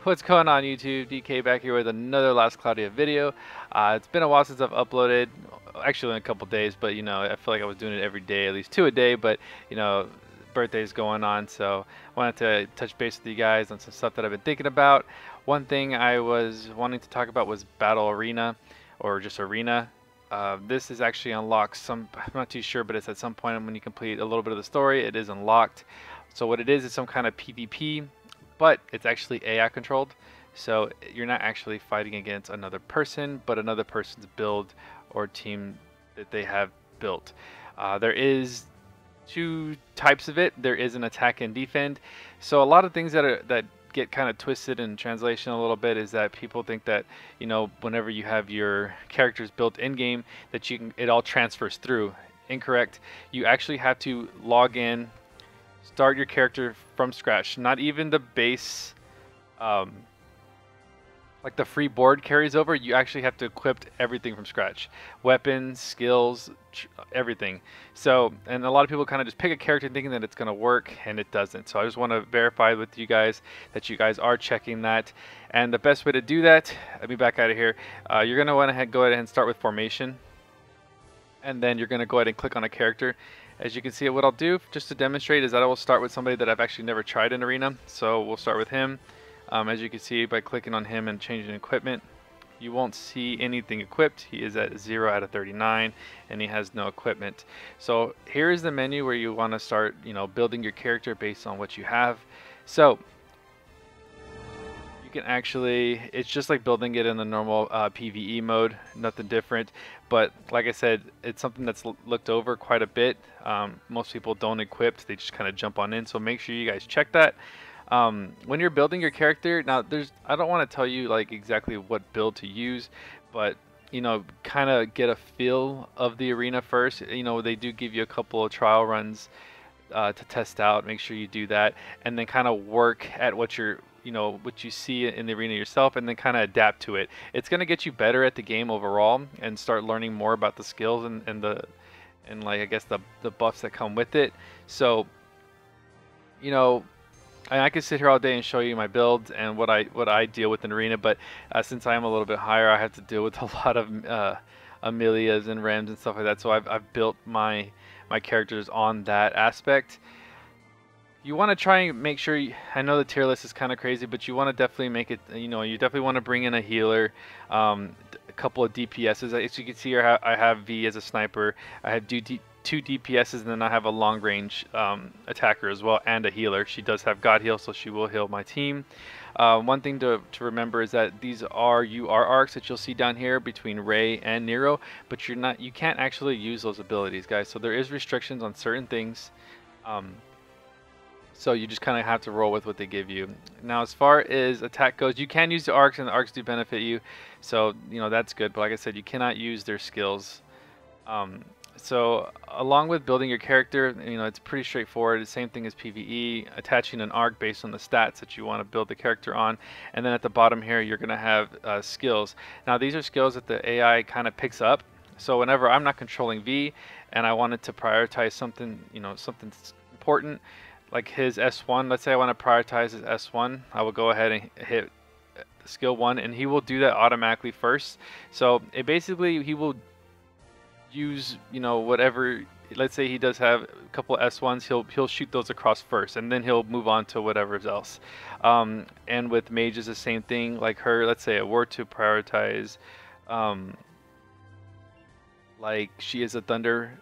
What's going on YouTube? DK back here with another Last Cloudia video. It's been a while since I've uploaded, actually in a couple days, but you know, I feel like I was doing it every day, at least 2 a day, but you know, birthday's going on, so I wanted to touch base with you guys on some stuff that I've been thinking about. One thing I was wanting to talk about was Battle Arena, or just Arena. This is actually unlocked, I'm not too sure, but it's at some point when you complete a little bit of the story, it is unlocked. So what it is some kind of PvP, but it's actually AI controlled, so you're not actually fighting against another person, but another person's build or team that they have built. There is 2 types of it. There is an attack and defend. So a lot of things that get kind of twisted in translation a little bit is that people think that, you know, whenever you have your characters built in game, that it all transfers through. Incorrect. You actually have to log in, start your character from scratch. Not even the base, like the free board carries over. You actually have to equip everything from scratch. Weapons, skills, everything. So, and a lot of people kind of just pick a character thinking that it's going to work, and it doesn't. So I just want to verify with you guys that you guys are checking that. And the best way to do that, let me back out of here. You're going to go ahead and start with formation. And then you're going to go ahead and click on a character. As you can see, what I'll do just to demonstrate is that I will start with somebody that I've actually never tried in Arena. So we'll start with him. As you can see, by clicking on him and changing equipment, you won't see anything equipped. He is at 0 out of 39 and he has no equipment. So here is the menu where you want to start, you know, building your character based on what you have. So you can actually, it's just like building it in the normal PvE mode, nothing different. But like I said, it's something that's looked over quite a bit. Most people don't equip, they just kind of jump on in. So make sure you guys check that. When you're building your character, now I don't want to tell you like exactly what build to use, but you know, kind of get a feel of the arena first. You know, they do give you a couple of trial runs to test out. Make sure you do that, and then kind of work at what you see in the arena yourself, and then kind of adapt to it. It's going to get you better at the game overall, and start learning more about the skills and like I guess the buffs that come with it. So, you know, I could sit here all day and show you my builds and what I deal with in arena, but since I am a little bit higher, I have to deal with a lot of Amelias and Rems and stuff like that. So I've built my characters on that aspect. You want to try and make sure I know the tier list is kind of crazy, but you want to definitely make it, you know, you definitely want to bring in a healer, a couple of DPSs. As you can see here, I have V as a sniper. I have 2 DPSs, and then I have a long range attacker as well, and a healer. She does have God Heal, so she will heal my team. One thing to remember is that these are UR arcs that you'll see down here between Ray and Nero, but you can't actually use those abilities, guys. So there is restrictions on certain things. So you just kind of have to roll with what they give you. Now, as far as attack goes, you can use the arcs, and the arcs do benefit you. So, you know, that's good. But like I said, you cannot use their skills. So along with building your character, you know, it's pretty straightforward. The same thing as PvE, attaching an arc based on the stats that you want to build the character on. And then at the bottom here, you're going to have skills. Now, these are skills that the AI kind of picks up. So whenever I'm not controlling V and I wanted to prioritize something, you know, something important, like his S1, let's say I want to prioritize his S1, I will go ahead and hit skill 1, and he will do that automatically first. So it basically, he will use, you know, whatever, let's say he does have a couple of S1s, he'll shoot those across first, and then he'll move on to whatever else. And with Mage is the same thing. Like her, let's say I were to prioritize, like she is a thunder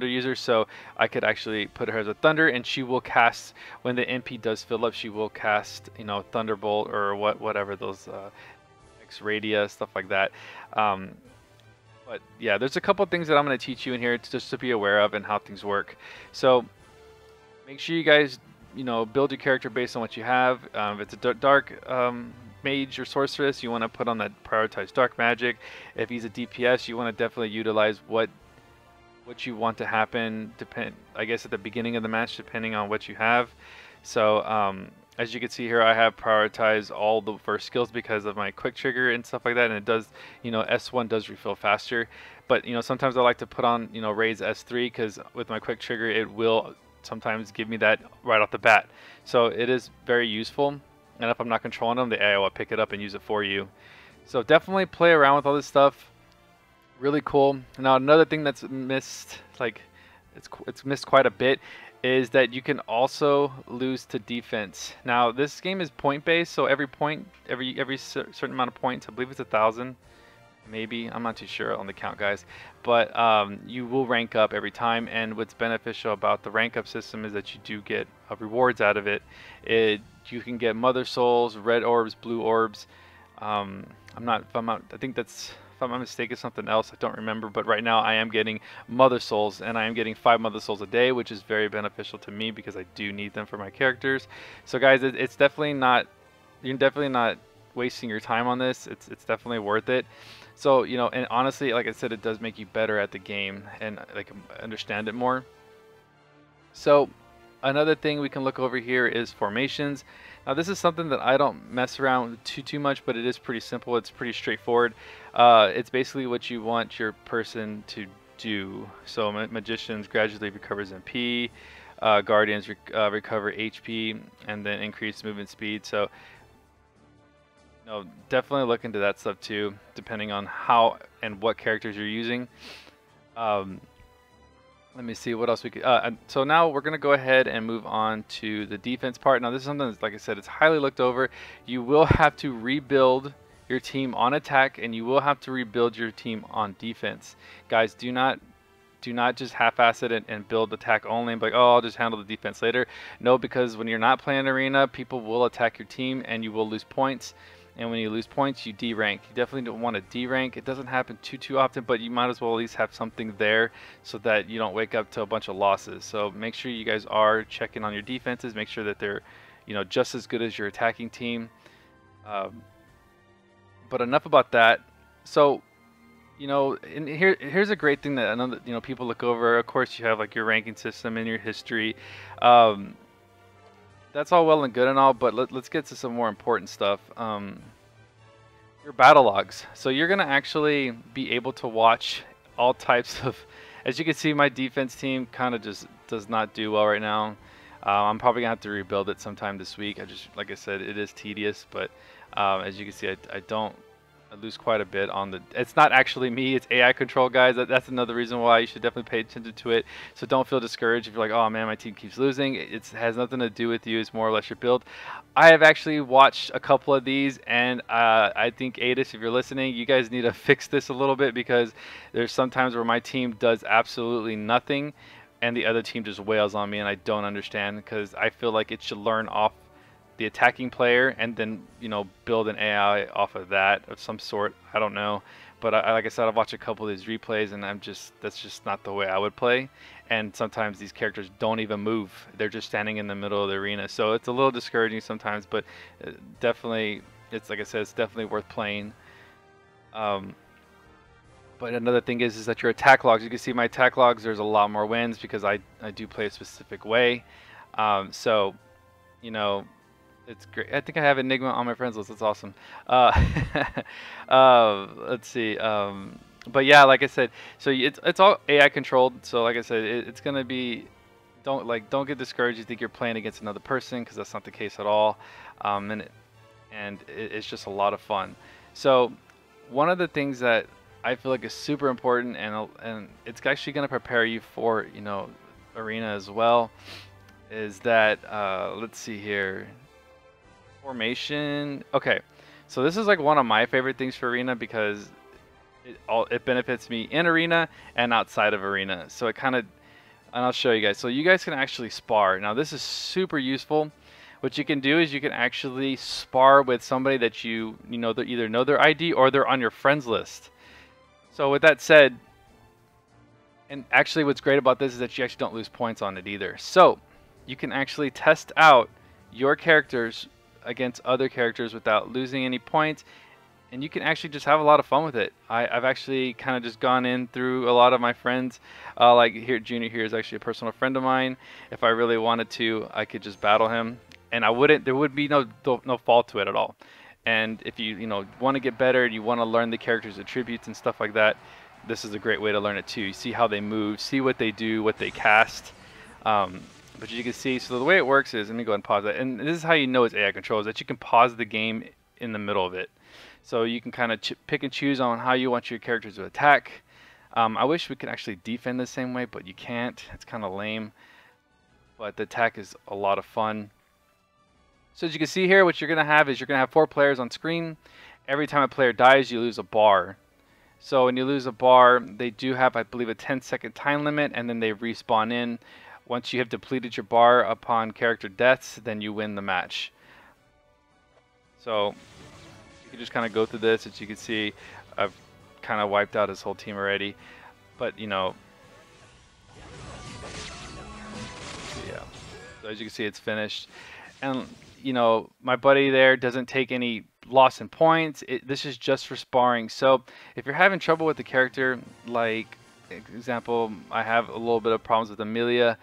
user, so I could actually put her as a thunder, and she will cast, when the MP does fill up, she will cast, you know, Thunderbolt or whatever those X-Radia, stuff like that. But yeah, there's a couple of things that I'm going to teach you in here just to be aware of and how things work. So make sure you guys, you know, build your character based on what you have. If it's a dark mage or sorceress, you want to put on that prioritized dark magic. If he's a DPS, you want to definitely utilize what you want to happen, I guess at the beginning of the match, depending on what you have. So as you can see here, I have prioritized all the first skills because of my quick trigger and stuff like that, and it does, you know, S1 does refill faster. But you know, sometimes I like to put on, you know, raise S3, because with my quick trigger it will sometimes give me that right off the bat. So it is very useful. and if I'm not controlling them, the AI will pick it up and use it for you. So definitely play around with all this stuff. Really cool. Now another thing that's missed, like it's missed quite a bit, is that you can also lose to defense. Now this game is point based, so every point, every certain amount of points, I believe it's 1,000. Maybe, I'm not too sure on the count, guys, but you will rank up every time, and what's beneficial about the rank up system is that you do get rewards out of it. You can get mother souls, red orbs, blue orbs. I think that's, if I'm not mistaken, something else. I don't remember, but right now I am getting mother souls, and I am getting 5 mother souls a day, which is very beneficial to me because I do need them for my characters. So guys, it's definitely not, you're definitely not wasting your time on this. It's definitely worth it. So, you know, and honestly, like I said, it does make you better at the game and like understand it more. So another thing we can look over here is formations. Now this is something that I don't mess around with too much, but it is pretty simple. It's pretty straightforward. It's basically what you want your person to do. So magicians gradually recovers MP, guardians recover HP, and then increase movement speed. So no, definitely look into that stuff too, depending on how and what characters you're using. Let me see what else we could. So now we're gonna go ahead and move on to the defense part. Now this is something that's, like I said, it's highly looked over. You will have to rebuild your team on attack, and you will have to rebuild your team on defense. Guys, do not just half-ass it and build attack only and be like, oh, I'll just handle the defense later. No, because when you're not playing arena, people will attack your team and you will lose points. And when you lose points, you D-rank. You definitely don't want to D-rank. It doesn't happen too often, but you might as well at least have something there so that you don't wake up to a bunch of losses. So make sure you guys are checking on your defenses. Make sure that they're, you know, just as good as your attacking team. But enough about that. So, you know, and here's a great thing that I know that, you know, people look over. Of course, you have like your ranking system and your history. That's all well and good and all, but let's get to some more important stuff. Your battle logs. So you're gonna actually be able to watch all types of. As you can see, my defense team kind of just does not do well right now. I'm probably gonna have to rebuild it sometime this week. Like I said, it is tedious, but as you can see, I lose quite a bit on the. It's not actually me, it's AI control, guys. That's another reason why you should definitely pay attention to it. So don't feel discouraged if you're like, oh man, my team keeps losing. It has nothing to do with you. It's more or less your build. I have actually watched a couple of these, and I think Adis, if you're listening, you guys need to fix this a little bit, because there's some times where my team does absolutely nothing, and the other team just wails on me, and I don't understand, because I feel like it should learn off the attacking player and then, you know, build an AI off of that of some sort. I don't know, but like I said, I've watched a couple of these replays, and that's just not the way I would play. And sometimes these characters don't even move; they're just standing in the middle of the arena. So it's a little discouraging sometimes, but definitely, it's like I said, it's definitely worth playing. But another thing is that your attack logs. You can see my attack logs. There's a lot more wins because I do play a specific way. So, you know. It's great. I think I have Enigma on my friends list. That's awesome. Let's see. But yeah, like I said, so it's all AI controlled. So like I said, it's gonna be. Don't get discouraged. You think you're playing against another person, because that's not the case at all. It's just a lot of fun. So one of the things that I feel like is super important, and it's actually gonna prepare you for, you know, arena as well, is that let's see here. Formation. Okay, so this is like one of my favorite things for arena, because it benefits me in arena and outside of arena. So it kind of, and I'll show you guys. So you guys can actually spar. Now this is super useful. What you can do is you can actually spar with somebody that you know, they either know their ID or they're on your friends list. So with that said, and actually what's great about this is that you actually don't lose points on it either. So you can actually test out your characters against other characters without losing any points, and you can actually just have a lot of fun with it. I've actually kind of just gone in through a lot of my friends, like here, Junior here is actually a personal friend of mine. If I really wanted to, I could just battle him, and there would be no fault to it at all. And if you want to get better and you want to learn the character's attributes and stuff like that, this is a great way to learn it too. You see how they move, see what they do, what they cast. But you can see, so the way it works is, let me go ahead and pause it. And this is how you know it's AI control, is that you can pause the game in the middle of it. So you can kind of pick and choose on how you want your characters to attack. I wish we could actually defend the same way, but you can't. It's kind of lame. But the attack is a lot of fun. So as you can see here, what you're going to have is you're going to have 4 players on screen. Every time a player dies, you lose a bar. So when you lose a bar, they do have, I believe, a 10-second time limit, and then they respawn in. Once you have depleted your bar upon character deaths, then you win the match. So you can just kind of go through this. As you can see, I've kind of wiped out his whole team already. But, you know, yeah. So as you can see, it's finished. And, you know, my buddy there doesn't take any loss in points. This is just for sparring. So if you're having trouble with the character, like, example, I have a little bit of problems with Amelia.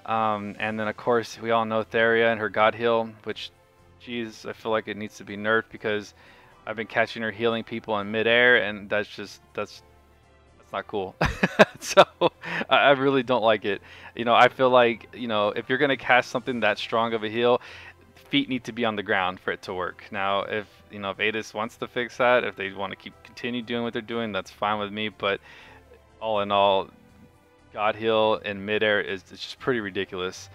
And then, of course, we all know Theria and her God Heal, which, geez, I feel like it needs to be nerfed because I've been catching her healing people in midair, and that's not cool. So I really don't like it. You know, I feel like, you know, if you're gonna cast something that strong of a heal, feet need to be on the ground for it to work. Now, if you know, if Adis wants to fix that, if they want to continue doing what they're doing, that's fine with me. But all in all, God Heal in midair is just pretty ridiculous.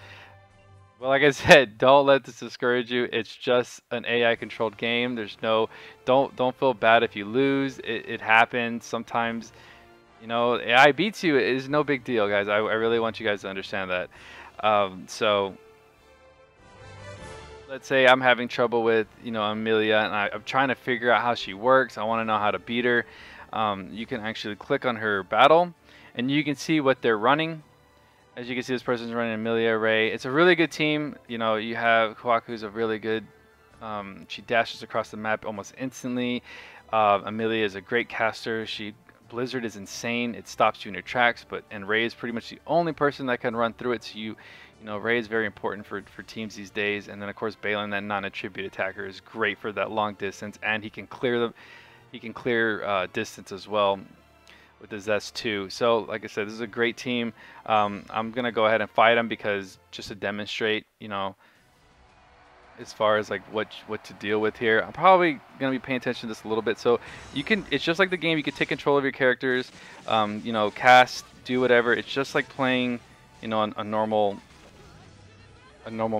Well, like I said, don't let this discourage you. It's just an AI controlled game. There's no, don't feel bad if you lose. It happens sometimes. You know, AI beats you is no big deal, guys. I really want you guys to understand that. So let's say I'm having trouble with, you know, Amelia, and I'm trying to figure out how she works. I want to know how to beat her. You can actually click on her battle, and you can see what they're running. As you can see, this person's running Amelia Ray. It's a really good team. You know, you have Kawaku's a really good. She dashes across the map almost instantly. Amelia is a great caster. Blizzard is insane. It stops you in your tracks. And Ray is pretty much the only person that can run through it. So you know, Ray is very important for teams these days. And then of course Balin, that non-attribute attacker, is great for that long distance, and he can clear distance as well with his S2. So like I said, this is a great team. I'm gonna go ahead and fight him because just to demonstrate, you know, as far as like what to deal with here. I'm probably gonna be paying attention to this a little bit. So you can, it's just like the game. You can take control of your characters, you know, cast, do whatever. It's just like playing, you know, a normal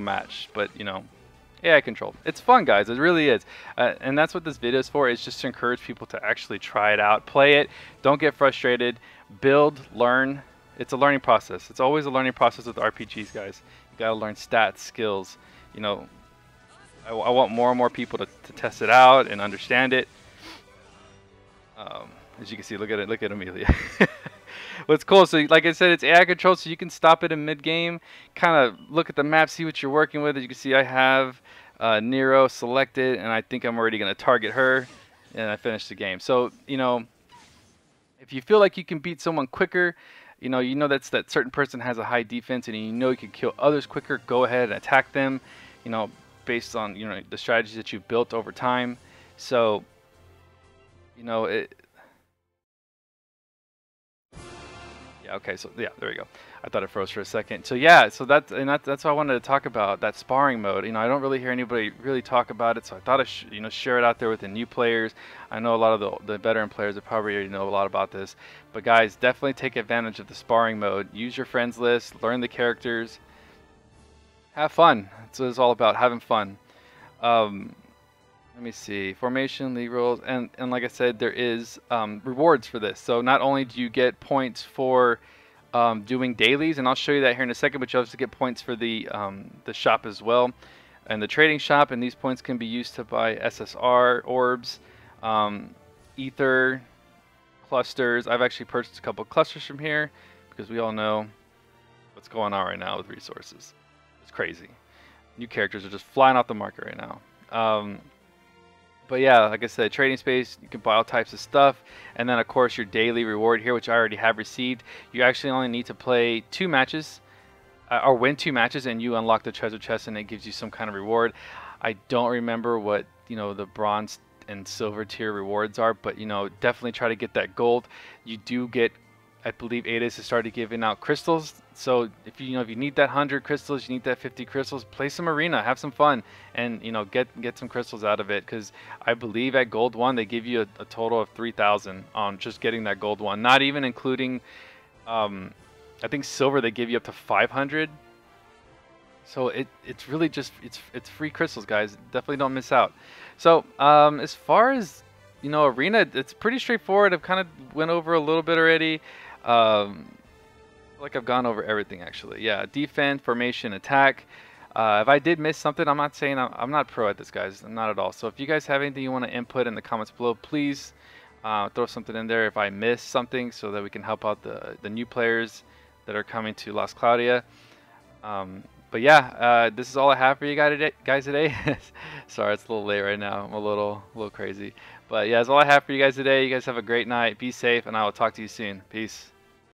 match, but you know, AI controlled. It's fun, guys. It really is. And that's what this video is for. It's just to encourage people to actually try it out, play it. Don't get frustrated. Build, learn. It's a learning process. It's always a learning process with RPGs, guys. You gotta learn stats, skills. You know, I want more and more people to test it out and understand it. As you can see, look at it. Look at Amelia. What's cool, so like I said, it's AI controlled, so you can stop it in mid-game, kind of look at the map, see what you're working with. As you can see, I have Nero selected, and I think I'm already going to target her, and I finished the game. So, you know, if you feel like you can beat someone quicker, you know that certain person has a high defense, and you know you can kill others quicker, go ahead and attack them, you know, based on, you know, the strategies that you've built over time. So, you know, okay, so yeah, there we go. I thought it froze for a second. So yeah, so that's what I wanted to talk about, that sparring mode. You know, I don't really hear anybody really talk about it, so I thought I you know, share it out there with the new players. I know a lot of the veteran players that probably already know a lot about this, but guys, definitely take advantage of the sparring mode. Use your friends list, learn the characters, have fun. That's what it's all about, having fun. Let me see, formation, league roles, and like I said, there is rewards for this. So not only do you get points for doing dailies, and I'll show you that here in a second, but you also get points for the shop as well, and the trading shop. And these points can be used to buy SSR orbs, ether, clusters. I've actually purchased a couple clusters from here because we all know what's going on right now with resources. It's crazy. New characters are just flying off the market right now. But yeah, like I said, trading space, you can buy all types of stuff. And then of course your daily reward here, which I already have received. You actually only need to play 2 matches or win 2 matches, and you unlock the treasure chest, and it gives you some kind of reward. I don't remember what, you know, the bronze and silver tier rewards are, but you know, definitely try to get that gold. You do get I believe Adis has started giving out crystals. So if you know if you need that 100 crystals, you need that 50 crystals, play some arena, have some fun, and get some crystals out of it. Because I believe at Gold 1 they give you a total of 3,000 on just getting that Gold 1, not even including. I think Silver they give you up to 500. So it's really just it's free crystals, guys. Definitely don't miss out. So as far as arena, it's pretty straightforward. I've kind of went over a little bit already. Like I've gone over everything actually. Yeah, defense, formation, attack. If I did miss something, I'm not saying I'm not pro at this, guys. I'm not at all. So if you guys have anything you want to input in the comments below, please throw something in there if I missed something, so that we can help out the new players that are coming to Las Claudia. But yeah, this is all I have for you guys today. Sorry, it's a little late right now. I'm a little crazy. But yeah, that's all I have for you guys today. You guys have a great night. Be safe, and I will talk to you soon. Peace.